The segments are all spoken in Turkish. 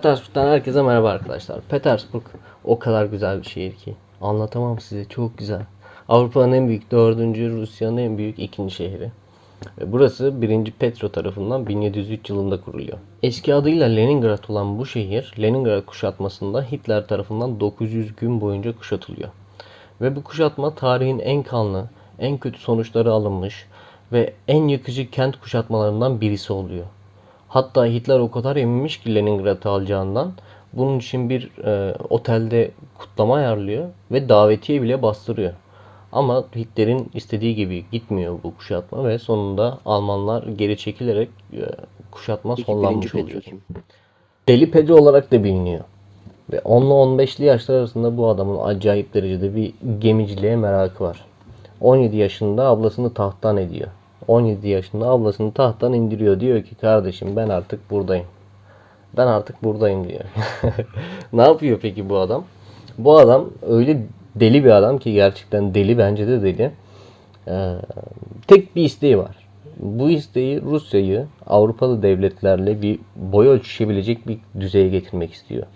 Petersburg'dan herkese merhaba arkadaşlar. Petersburg o kadar güzel bir şehir ki anlatamam size, çok güzel. Avrupa'nın en büyük dördüncü, Rusya'nın en büyük ikinci şehri. Ve burası 1. Petro tarafından 1703 yılında kuruluyor. Eski adıyla Leningrad olan bu şehir, Leningrad kuşatmasında Hitler tarafından 900 gün boyunca kuşatılıyor. Ve bu kuşatma tarihin en kanlı, en kötü sonuçları alınmış ve en yıkıcı kent kuşatmalarından birisi oluyor. Hatta Hitler o kadar eminmiş ki Leningrad'ı alacağından, bunun için bir otelde kutlama ayarlıyor ve davetiye bile bastırıyor. Ama Hitler'in istediği gibi gitmiyor bu kuşatma ve sonunda Almanlar geri çekilerek kuşatma sonlanmış oluyor. Deli Pedro olarak da biliniyor. Ve 10 ile 15'li yaşlar arasında bu adamın acayip derecede bir gemiciliğe merakı var. 17 yaşında ablasını tahttan ediyor. 17 yaşında ablasını tahttan indiriyor. Diyor ki kardeşim ben artık buradayım. Ben artık buradayım diyor. Ne yapıyor peki bu adam? Bu adam öyle deli bir adam ki, gerçekten deli, bence de deli. Tek bir isteği var. Bu isteği Rusya'yı Avrupalı devletlerle bir boy ölçüşebilecek bir düzeye getirmek istiyor.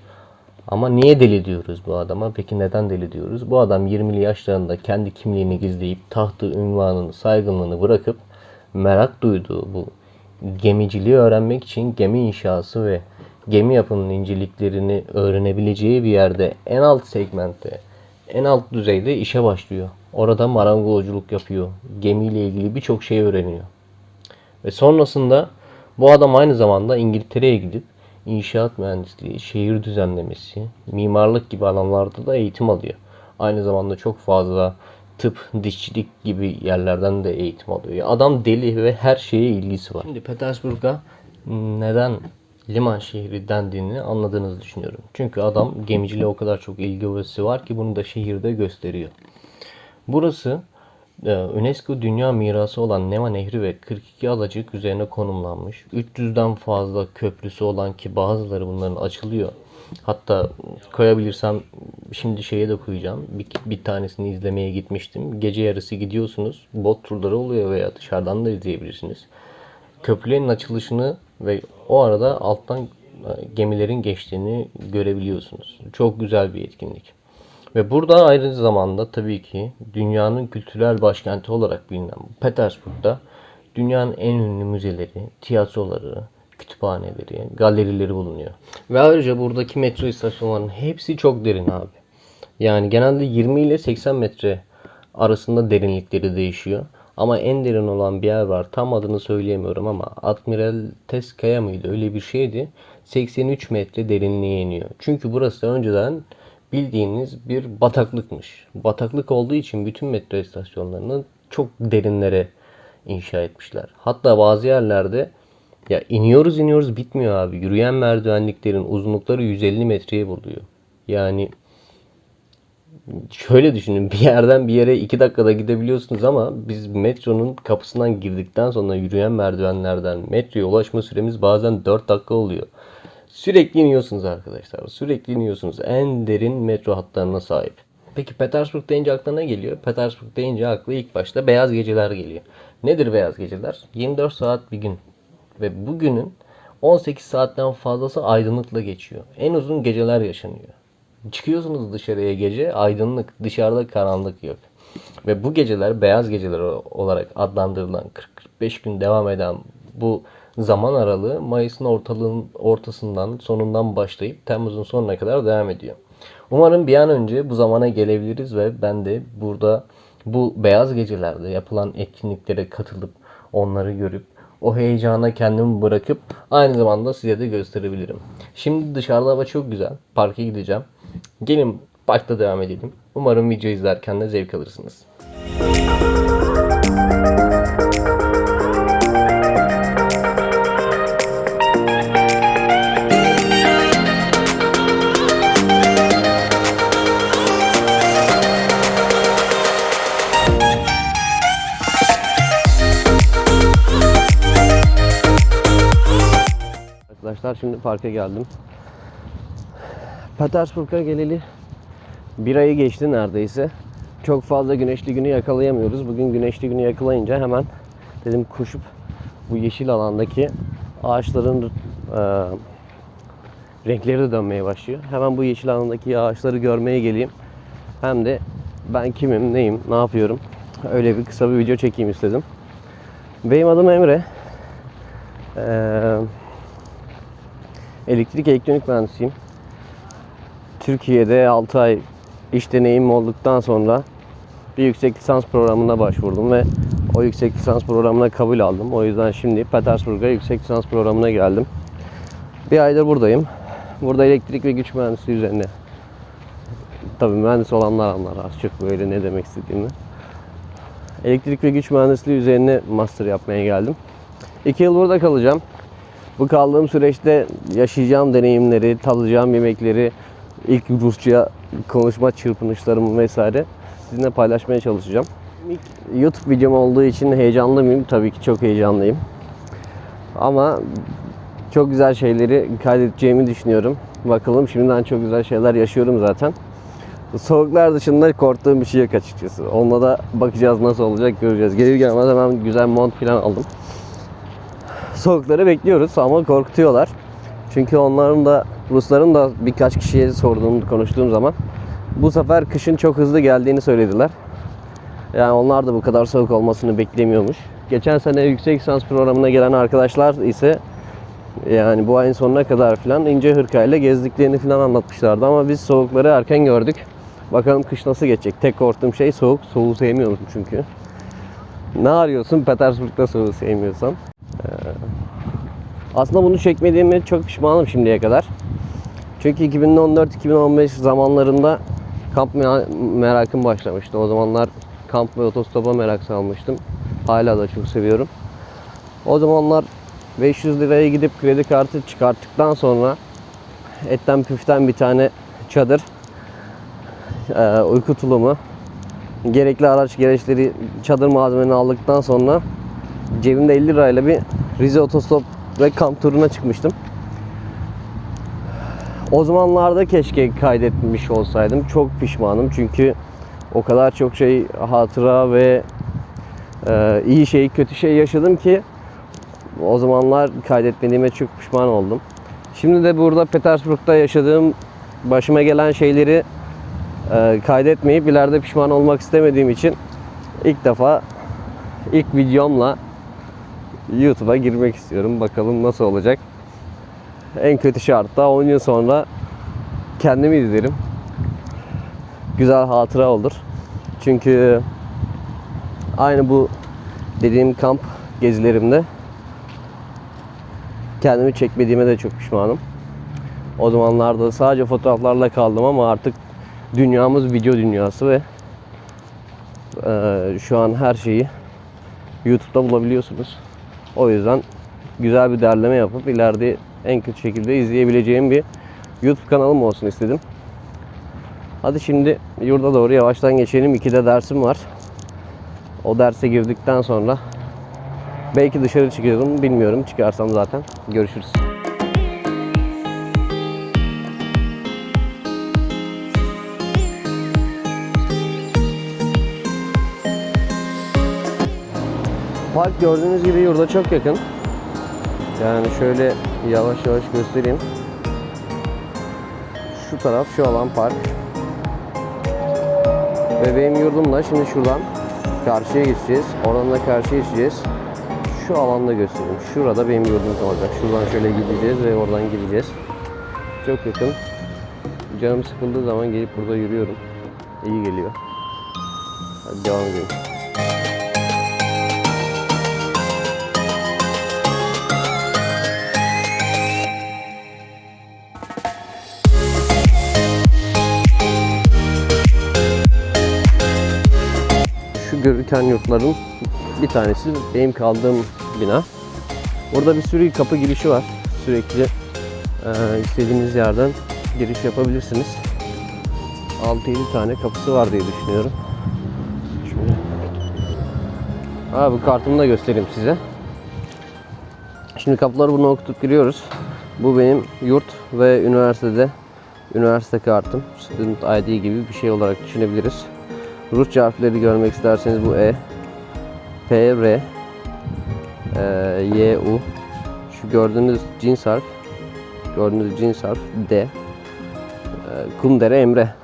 Ama niye deli diyoruz bu adama? Peki neden deli diyoruz? Bu adam 20'li yaşlarında kendi kimliğini gizleyip tahtı, ünvanını, saygınlığını bırakıp merak duyduğu bu gemiciliği öğrenmek için gemi inşası ve gemi yapımının inceliklerini öğrenebileceği bir yerde, en alt segmentte, en alt düzeyde işe başlıyor. Orada marangozculuk yapıyor. Gemiyle ilgili birçok şey öğreniyor. Ve sonrasında bu adam aynı zamanda İngiltere'ye gidip inşaat mühendisliği, şehir düzenlemesi, mimarlık gibi alanlarda da eğitim alıyor. Aynı zamanda çok fazla tıp, dişçilik gibi yerlerden de eğitim alıyor. Adam deli ve her şeye ilgisi var. Şimdi Petersburg'a neden liman şehri dendiğini anladığınızı düşünüyorum. Çünkü adam gemiciliğe o kadar çok ilgisi var ki bunu da şehirde gösteriyor. Burası UNESCO Dünya Mirası olan Neva Nehri ve 42 adacık üzerine konumlanmış. 300'den fazla köprüsü olan ki bazıları bunların açılıyor. Hatta koyabilirsem şimdi şeye de koyacağım. Bir tanesini izlemeye gitmiştim. Gece yarısı gidiyorsunuz. Bot turları oluyor veya dışarıdan da izleyebilirsiniz. Köprülerin açılışını ve o arada alttan gemilerin geçtiğini görebiliyorsunuz. Çok güzel bir etkinlik. Ve burada aynı zamanda tabii ki dünyanın kültürel başkenti olarak bilinen Petersburg'da dünyanın en ünlü müzeleri, tiyatroları, kütüphaneleri, galerileri bulunuyor. Ve ayrıca buradaki metro istasyonlarının hepsi çok derin abi. Yani genelde 20 ile 80 metre arasında derinlikleri değişiyor. Ama en derin olan bir yer var. Tam adını söyleyemiyorum ama Admiralteskaya mıydı? Öyle bir şeydi. 83 metre derinliğe iniyor. Çünkü burası önceden bildiğiniz bir bataklıkmış. Bataklık olduğu için bütün metro istasyonlarını çok derinlere inşa etmişler. Hatta bazı yerlerde ya iniyoruz bitmiyor abi. Yürüyen merdivenliklerin uzunlukları 150 metreye buluyor. Yani şöyle düşünün, bir yerden bir yere 2 dakikada gidebiliyorsunuz ama biz metronun kapısından girdikten sonra yürüyen merdivenlerden metroya ulaşma süremiz bazen 4 dakika oluyor. Sürekli iniyorsunuz arkadaşlar. Sürekli iniyorsunuz. En derin metro hatlarına sahip. Peki Petersburg deyince aklına ne geliyor? Petersburg deyince aklı ilk başta beyaz geceler geliyor. Nedir beyaz geceler? 24 saat bir gün. Ve bu günün 18 saatten fazlası aydınlıkla geçiyor. En uzun geceler yaşanıyor. Çıkıyorsunuz dışarıya gece, aydınlık, dışarıda karanlık yok. Ve bu geceler beyaz geceler olarak adlandırılan 40-45 gün devam eden bu zaman aralığı Mayıs'ın ortasından, sonundan başlayıp Temmuz'un sonuna kadar devam ediyor. Umarım bir an önce bu zamana gelebiliriz ve ben de burada bu beyaz gecelerde yapılan etkinliklere katılıp onları görüp o heyecana kendimi bırakıp aynı zamanda size de gösterebilirim. Şimdi dışarıda hava çok güzel. Parka gideceğim. Gelin parkta devam edelim. Umarım video izlerken de zevk alırsınız. Arkadaşlar şimdi parka geldim. Petersburg'a geleli bir ayı geçti neredeyse. Çok fazla güneşli günü yakalayamıyoruz. Bugün güneşli günü yakalayınca hemen dedim koşup bu yeşil alandaki ağaçların renkleri de dönmeye başlıyor. Hemen bu yeşil alandaki ağaçları görmeye geleyim. Hem de ben kimim, neyim, ne yapıyorum, öyle bir kısa bir video çekeyim istedim. Benim adım Emre. Elektrik elektronik mühendisiyim. Türkiye'de 6 ay iş deneyimim olduktan sonra bir yüksek lisans programına başvurdum ve o yüksek lisans programına kabul aldım. O yüzden şimdi Petersburg'a yüksek lisans programına geldim. Bir aydır buradayım. Burada elektrik ve güç mühendisliği üzerine, tabii mühendis olanlar anlar az çok böyle ne demek istediğimi. Elektrik ve güç mühendisliği üzerine master yapmaya geldim. 2 yıl burada kalacağım. Bu kaldığım süreçte yaşayacağım deneyimleri, tadacağım yemekleri, ilk Rusça konuşma çırpınışlarımı vesaire sizinle paylaşmaya çalışacağım. İlk YouTube videom olduğu için heyecanlı mıyım? Tabii ki çok heyecanlıyım. Ama çok güzel şeyleri kaydedeceğimi düşünüyorum. Bakalım, şimdiden çok güzel şeyler yaşıyorum zaten. Soğuklar dışında korktuğum bir şey yok açıkçası. Onunla da bakacağız, nasıl olacak göreceğiz. Gelir gelmez hemen güzel mont falan aldım. Soğukları bekliyoruz ama korkutuyorlar. Çünkü onların da, Rusların da birkaç kişiye konuştuğum zaman bu sefer kışın çok hızlı geldiğini söylediler. Yani onlar da bu kadar soğuk olmasını beklemiyormuş. Geçen sene yüksek lisans programına gelen arkadaşlar ise yani bu ayın sonuna kadar falan ince hırkayla gezdiklerini falan anlatmışlardı ama biz soğukları erken gördük. Bakalım kış nasıl geçecek. Tek korktuğum şey soğuk. Soğuğu sevmiyorum çünkü. Ne arıyorsun Petersburg'da soğuğu sevmiyorsan? Aslında bunu çekmediğime çok pişmanım şimdiye kadar. Çünkü 2014-2015 zamanlarında kamp merakım başlamıştı. O zamanlar kamp ve otostopa merak salmıştım. Hala da çok seviyorum. O zamanlar 500 liraya gidip kredi kartı çıkarttıktan sonra etten püften bir tane çadır, uyku tulumu, gerekli araç gereçleri, çadır malzemelerini aldıktan sonra cebimde 50 lirayla bir Rize otostop ve kamp turuna çıkmıştım. O zamanlarda keşke kaydetmiş olsaydım. Çok pişmanım çünkü o kadar çok şey, hatıra ve iyi şey, kötü şey yaşadım ki o zamanlar kaydetmediğime çok pişman oldum. Şimdi de burada Petersburg'da yaşadığım, başıma gelen şeyleri kaydetmeyip ileride pişman olmak istemediğim için ilk defa ilk videomla YouTube'a girmek istiyorum. Bakalım nasıl olacak. En kötü şartta 10 yıl sonra kendimi izlerim. Güzel hatıra olur. Çünkü aynı bu dediğim kamp gezilerimde kendimi çekmediğime de çok pişmanım. O zamanlarda sadece fotoğraflarla kaldım ama artık dünyamız video dünyası ve şu an her şeyi YouTube'da bulabiliyorsunuz. O yüzden güzel bir derleme yapıp ileride en kötü şekilde izleyebileceğim bir YouTube kanalım olsun istedim. Hadi şimdi yurda doğru yavaştan geçelim. 2'de dersim var. O derse girdikten sonra belki dışarı çıkıyorum, bilmiyorum. Çıkarsam zaten görüşürüz. Park gördüğünüz gibi yurda çok yakın. Yani şöyle yavaş yavaş göstereyim. Şu taraf, şu alan park. Ve benim yurdum da şimdi şuradan karşıya geçeceğiz. Oradan da karşıya geçeceğiz. Şu alanda göstereyim. Şurada benim yurdum olacak. Şuradan şöyle gideceğiz ve oradan gideceğiz. Çok yakın. Canım sıkıldığı zaman gelip burada yürüyorum. İyi geliyor. Hadi devam edelim. Şu görüken yurtların bir tanesi benim kaldığım bina. Burada bir sürü kapı girişi var. Sürekli istediğiniz yerden giriş yapabilirsiniz. 6-7 tane kapısı var diye düşünüyorum. Şimdi bu kartımı da göstereyim size. Şimdi kapıları bunu okutup giriyoruz. Bu benim yurt ve üniversite kartım. Student ID gibi bir şey olarak düşünebiliriz. Rusça harfleri görmek isterseniz bu E, P, R, Y, U. Şu gördüğünüz cins harf Gördüğünüz cins harf D. Kumdere Emre.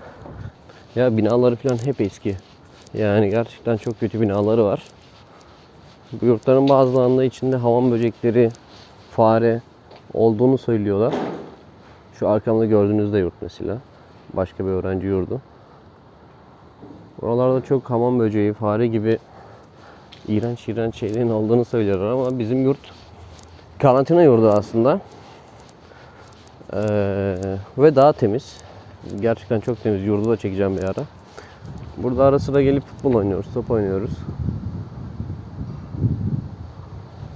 Ya binaları falan hep eski. Yani gerçekten çok kötü binaları var. Bu yurtların bazılarında içinde hamam böcekleri, fare olduğunu söylüyorlar. Şu arkamda gördüğünüz de yurt mesela. Başka bir öğrenci yurdu. Buralarda çok hamam böceği, fare gibi iğrenç iğrenç şeylerin olduğunu söylüyorlar ama bizim yurt karantina yurdu aslında. Ve daha temiz. Gerçekten çok temiz. Yurdu da çekeceğim bir ara. Burada ara sıra gelip futbol oynuyoruz, top oynuyoruz.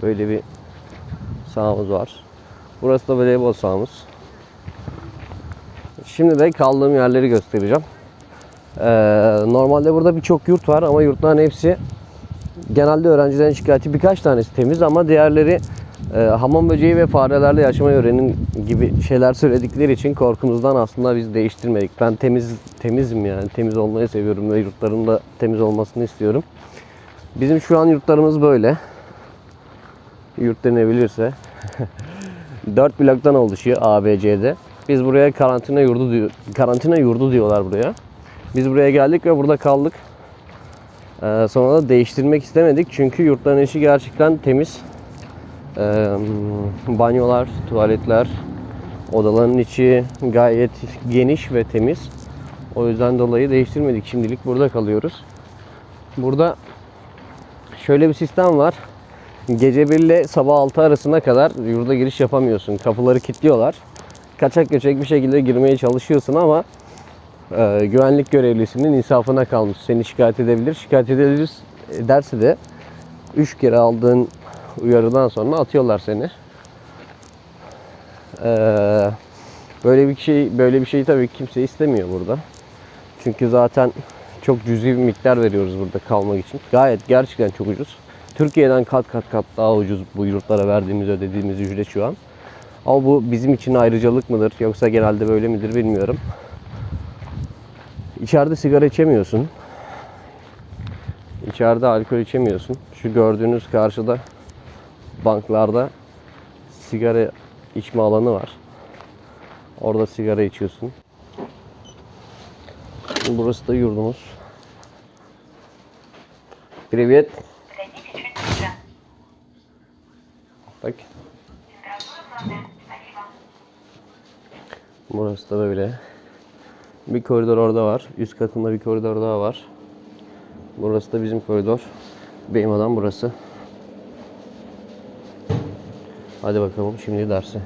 Böyle bir sahamız var. Burası da voleybol sahamız. Şimdi de kaldığım yerleri göstereceğim. Normalde burada birçok yurt var ama yurtların hepsi genelde öğrencilerin şikayeti birkaç tanesi temiz ama diğerleri hamam böceği ve farelerle yaşamayı öğrenin gibi şeyler söyledikleri için korkumuzdan aslında biz değiştirmedik. Ben temizim yani. Temiz olmayı seviyorum ve yurtların da temiz olmasını istiyorum. Bizim şu an yurtlarımız böyle. Yurt denebilirse. 4 bloktan oluşuyor A, B, C'de. Biz buraya karantina yurdu diyorlar buraya. Biz buraya geldik ve burada kaldık. Sonra da değiştirmek istemedik çünkü yurtların içi gerçekten temiz. Banyolar, tuvaletler, odaların içi gayet geniş ve temiz. O yüzden dolayı değiştirmedik. Şimdilik burada kalıyoruz. Burada şöyle bir sistem var. Gece 1 ile sabah 6 arasına kadar yurda giriş yapamıyorsun. Kapıları kilitliyorlar. Kaçak göçek bir şekilde girmeye çalışıyorsun ama güvenlik görevlisinin insafına kalmış. Seni şikayet edebilir. Şikayet ederse de 3 kere aldığın uyarıdan sonra atıyorlar seni. Böyle bir şey tabii kimse istemiyor burada. Çünkü zaten çok cüzi bir miktar veriyoruz burada kalmak için. Gayet gerçekten çok ucuz. Türkiye'den kat daha ucuz bu yurtlara ödediğimiz ücret şu an. Ama bu bizim için ayrıcalık mıdır yoksa genelde böyle midir bilmiyorum. İçeride sigara içemiyorsun. İçeride alkol içemiyorsun. Şu gördüğünüz karşıda banklarda sigara içme alanı var. Orada sigara içiyorsun. Burası da yurdumuz. Привет. Bak. Burası da böyle. Bir koridor orada var. Üst katında bir koridor daha var. Burası da bizim koridor. Benim odam burası. Hadi bakalım şimdi derse.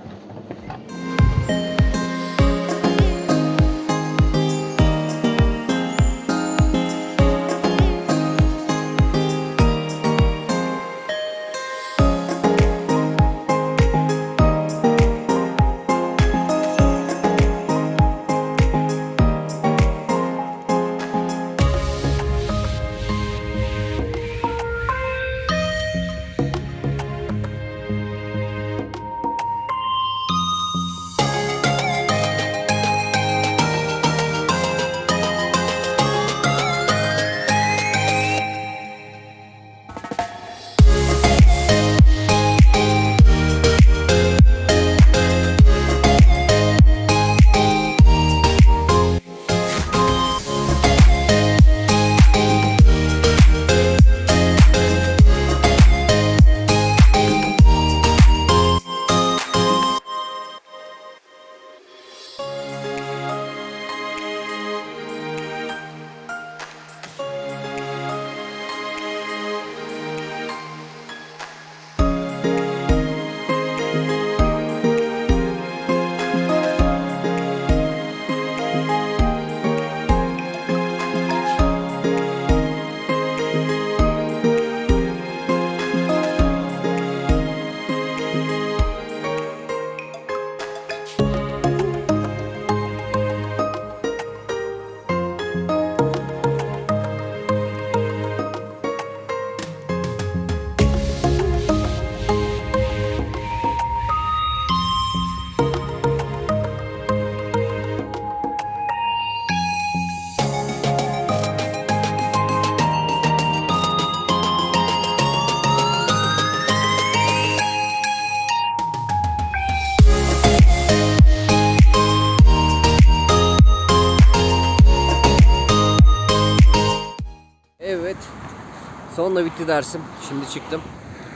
Sonunda bitti dersim. Şimdi çıktım.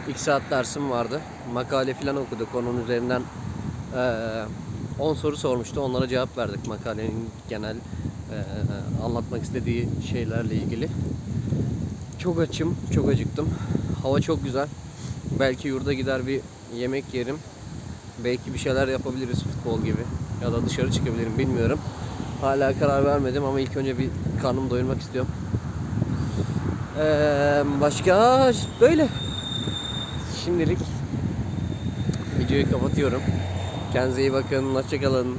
2 saat dersim vardı. Makale falan okuduk. Onun üzerinden 10 soru sormuştu. Onlara cevap verdik. Makalenin genel anlatmak istediği şeylerle ilgili. Çok açım. Çok acıktım. Hava çok güzel. Belki yurda gider bir yemek yerim. Belki bir şeyler yapabiliriz futbol gibi. Ya da dışarı çıkabilirim bilmiyorum. Hala karar vermedim ama ilk önce bir karnımı doyurmak istiyorum. Başka böyle. Şimdilik videoyu kapatıyorum. Kendinize iyi bakın. Hoşça kalın.